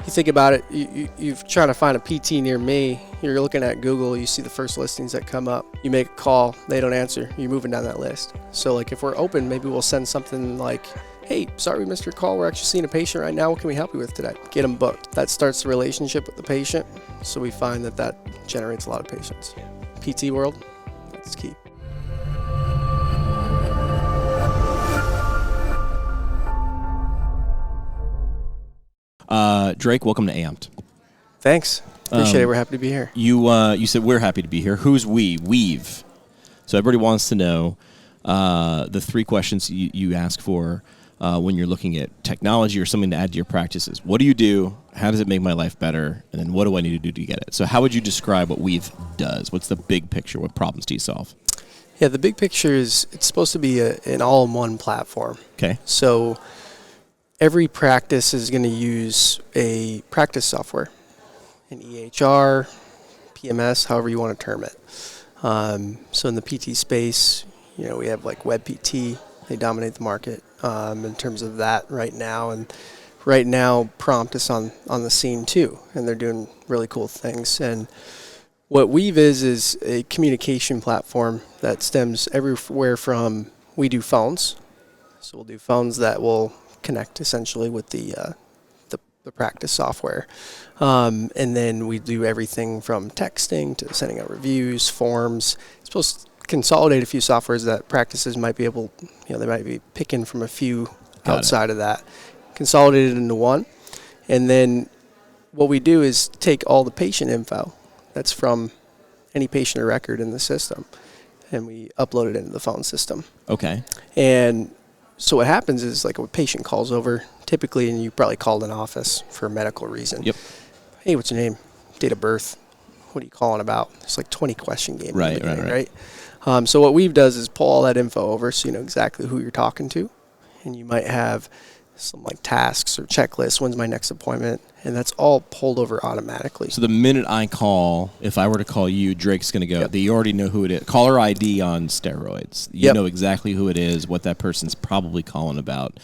You think about it, you're trying to find a PT near me, you're looking at Google, you see the first listings that come up, you make a call, they don't answer, you're moving down that list. So like if we're open, maybe we'll send something like, hey, sorry we missed your call, we're actually seeing a patient right now, what can we help you with today? Get them booked. That starts the relationship with the patient, so we find that generates a lot of patients. PT world, that's key. Drake, welcome to Amped. Thanks. Appreciate it. We're happy to be here. You said we're happy to be here. Who's we? Weave. So everybody wants to know the 3 questions you ask for when you're looking at technology or something to add to your practices. What do you do? How does it make my life better? And then what do I need to do to get it? So how would you describe what Weave does? What's the big picture? What problems do you solve? Yeah, the big picture is it's supposed to be an all-in-one platform. Okay. So every practice is going to use a practice software, an EHR, PMS, however you want to term it. So in the PT space, we have like WebPT. They dominate the market in terms of that right now. And right now, Prompt is on the scene too, and they're doing really cool things. And what Weave is a communication platform that stems everywhere from, we do phones. So we'll do phones that will connect essentially with the practice software. And then we do everything from texting to sending out reviews, forms. It's supposed to consolidate a few softwares that practices might be able, they might be picking from a few outside of that. Consolidate it into one. And then what we do is take all the patient info that's from any patient or record in the system, and we upload it into the phone system. Okay. And so what happens is, like, a patient calls over, typically, and you probably called an office for a medical reason. Yep. Hey, what's your name? Date of birth? What are you calling about? It's like 20 question game. Right. So what Weave does is pull all that info over so you know exactly who you're talking to. And you might have some like tasks or checklists. When's my next appointment? And that's all pulled over automatically. So the minute I call, if I were to call you, Drake's going to go, you already know who it is. Caller ID on steroids. You know exactly who it is, what that person's probably calling about,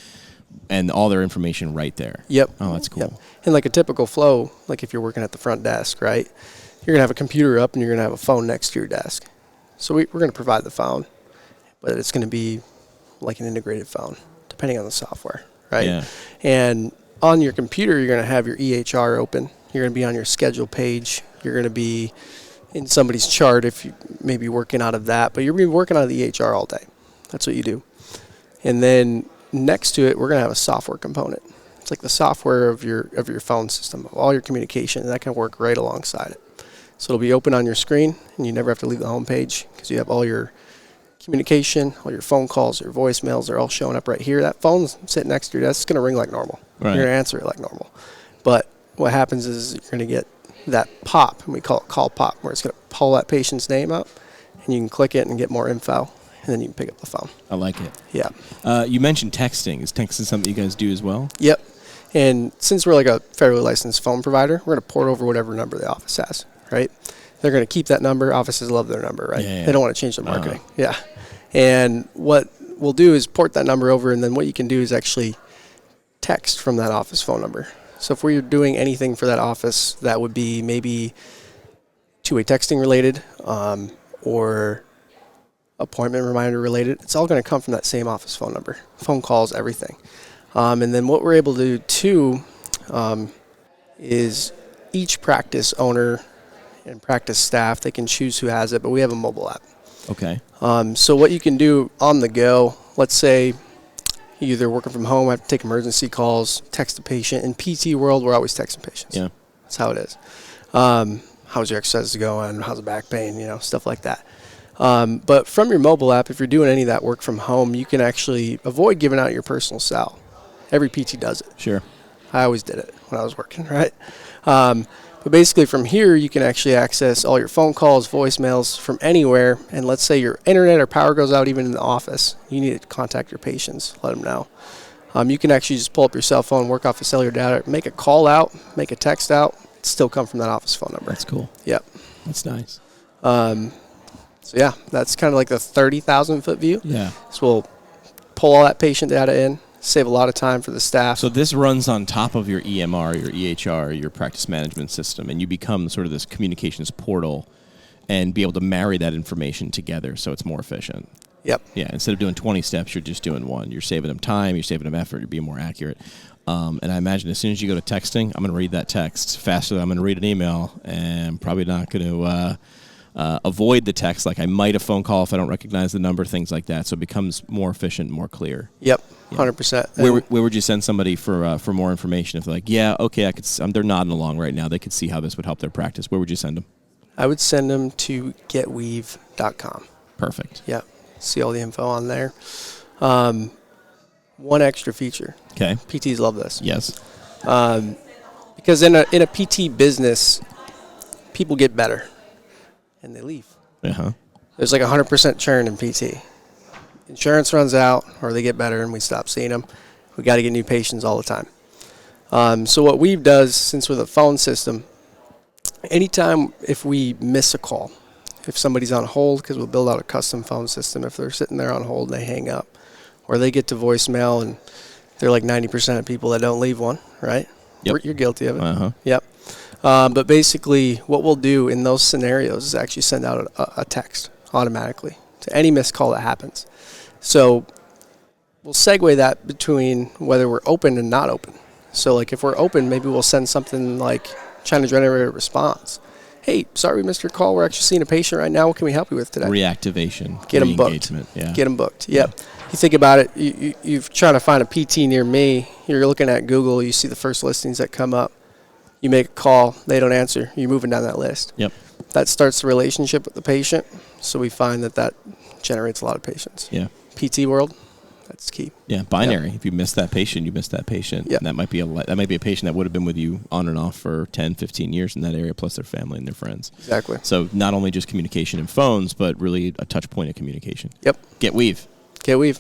and all their information right there. Yep. Oh, that's cool. Yep. And like a typical flow, like if you're working at the front desk, right, you're going to have a computer up and you're going to have a phone next to your desk. So we're going to provide the phone, but it's going to be like an integrated phone, depending on the software, right? Yeah. And on your computer, you're going to have your EHR open. You're going to be on your schedule page. You're going to be in somebody's chart if you may be working out of that, but you're going to be working out of the EHR all day. That's what you do. And then next to it, we're going to have a software component. It's like the software of your phone system, of all your communication, and that can work right alongside it. So it'll be open on your screen, and you never have to leave the home page because you have all your communication, all your phone calls, your voicemails, they're all showing up right here. That phone's sitting next to your desk. It's going to ring like normal. Right. You're going to answer it like normal. But what happens is you're going to get that pop, and we call it call pop, where it's going to pull that patient's name up, and you can click it and get more info, and then you can pick up the phone. I like it. Yeah. You mentioned texting. Is texting something you guys do as well? Yep. And since we're like a federally licensed phone provider, we're going to port over whatever number the office has, right? They're going to keep that number. Offices love their number, right? Yeah. They don't want to change their marketing. Yeah. And what we'll do is port that number over, and then what you can do is actually text from that office phone number. So if we're doing anything for that office, that would be maybe two-way texting related or appointment reminder related. It's all going to come from that same office phone number. Phone calls, everything. And then what we're able to do too is each practice owner and practice staff, they can choose who has it, but we have a mobile app. Okay. So what you can do on the go, let's say you're either working from home, have to take emergency calls, text a patient. In PT world, we're always texting patients. Yeah. That's how it is. How's your exercises going? How's the back pain? Stuff like that. But from your mobile app, if you're doing any of that work from home, you can actually avoid giving out your personal cell. Every PT does it. Sure. I always did it when I was working, right? But basically from here, you can actually access all your phone calls, voicemails from anywhere. And let's say your internet or power goes out even in the office. You need to contact your patients, let them know. You can actually just pull up your cell phone, work off of cellular data, make a call out, make a text out. It still come from that office phone number. That's cool. Yep. That's nice. So yeah, that's kind of like the 30,000 foot view. Yeah. So we'll pull all that patient data in, save a lot of time for the staff. So this runs on top of your EMR, your EHR, your practice management system, and you become sort of this communications portal and be able to marry that information together so it's more efficient. Yep. Yeah, instead of doing 20 steps, you're just doing one. You're saving them time, you're saving them effort, you're being more accurate. And I imagine as soon as you go to texting, I'm going to read that text faster than I'm going to read an email, and I'm probably not going to avoid the text like I might a phone call if I don't recognize the number, things like that. So it becomes more efficient, more clear. Yep, 100%. Where would you send somebody for more information? If they're like, yeah, okay, they're nodding along right now. They could see how this would help their practice. Where would you send them? I would send them to getweave.com. Perfect. Yeah, see all the info on there. One extra feature. Okay. PTs love this. Yes. Because in a PT business, people get better and they leave. Uh-huh. There's like 100% churn in PT. Insurance runs out or they get better and we stop seeing them. We got to get new patients all the time. So what Weave does, since we're the phone system, anytime if we miss a call, if somebody's on hold, because we'll build out a custom phone system, if they're sitting there on hold and they hang up, or they get to voicemail and they're like 90% of people that don't leave one, right? Yep. You're guilty of it. Uh-huh. Yep. But basically what we'll do in those scenarios is actually send out a text automatically to any missed call that happens. So we'll segue that between whether we're open and not open. So like if we're open, maybe we'll send something like trying to generate a response. Hey, sorry we missed your call. We're actually seeing a patient right now. What can we help you with today? Reactivation. Get them booked. Yeah. Get them booked. Yep. You think about it, you're trying to find a PT near me. You're looking at Google. You see the first listings that come up. You make a call. They don't answer. You're moving down that list. Yep. That starts the relationship with the patient. So we find that generates a lot of patients. Yeah. PT world, that's key. Yeah, binary. Yep. If you miss that patient, you miss that patient. Yep. And that might be a patient that would have been with you on and off for 10, 15 years in that area, plus their family and their friends. Exactly. So not only just communication and phones, but really a touch point of communication. Yep. Get Weave. Get Weave.